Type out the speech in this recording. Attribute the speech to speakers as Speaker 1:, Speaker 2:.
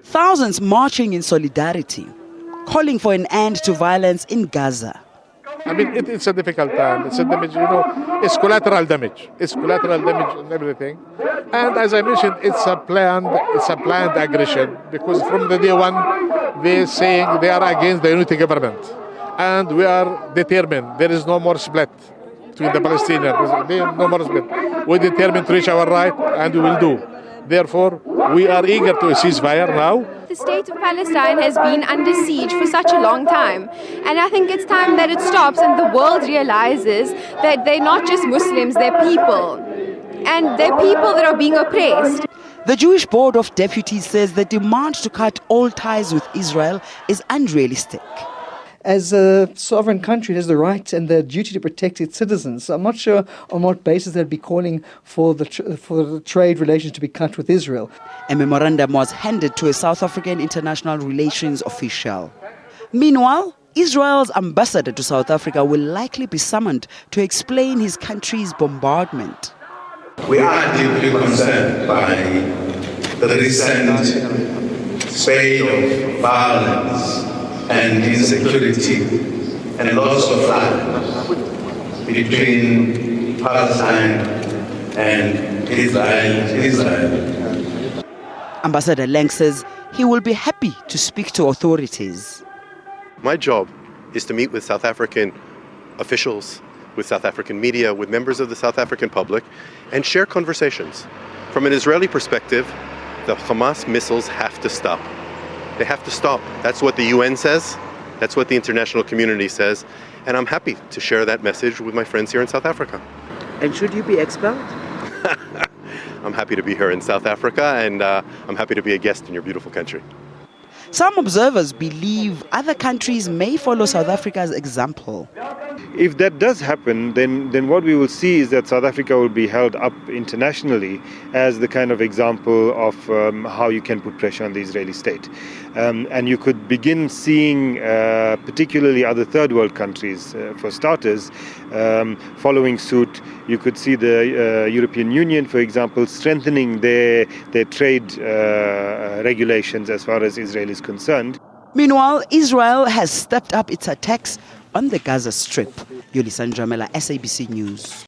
Speaker 1: Thousands marching in solidarity, calling for an end to violence in Gaza.
Speaker 2: I mean, it's a difficult time. It's a damage, it's collateral damage. It's collateral damage and everything. And as I mentioned, it's a planned aggression, because from the day one, they're saying they are against the unity government. And we are determined. There is no more split between the Palestinians. There is no more split. We're determined to reach our right, and we will do. Therefore, we are eager to a ceasefire now.
Speaker 3: The state of Palestine has been under siege for such a long time, and I think it's time that it stops and the world realizes that they're not just Muslims, they're people, and they're people that are being oppressed.
Speaker 1: The Jewish Board of Deputies says the demand to cut all ties with Israel is unrealistic.
Speaker 4: As a sovereign country, it has the right and the duty to protect its citizens. So I'm not sure on what basis they'd be calling for the trade relations to be cut with Israel.
Speaker 1: A memorandum was handed to a South African international relations official. Meanwhile, Israel's ambassador to South Africa will likely be summoned to explain his country's bombardment.
Speaker 5: We are deeply concerned by the recent spate of violence and insecurity and loss of life between Palestine and Israel.
Speaker 1: Ambassador Lang says he will be happy to speak to authorities.
Speaker 6: My job is to meet with South African officials, with South African media, with members of the South African public, and share conversations. From an Israeli perspective, the Hamas missiles have to stop. They have to stop. That's what the UN says. That's what the international community says. And I'm happy to share that message with my friends here in South Africa.
Speaker 1: And should you be expelled?
Speaker 6: I'm happy to be here in South Africa, and I'm happy to be a guest in your beautiful country.
Speaker 1: Some observers believe other countries may follow South Africa's example.
Speaker 7: If that does happen, then what we will see is that South Africa will be held up internationally as the kind of example of how you can put pressure on the Israeli state. And you could begin seeing particularly other third world countries, for starters, following suit. You could see the European Union, for example, strengthening their trade regulations as far as Israel is concerned.
Speaker 1: Meanwhile, Israel has stepped up its attacks on the Gaza Strip. Yulisan Jamela, SABC News.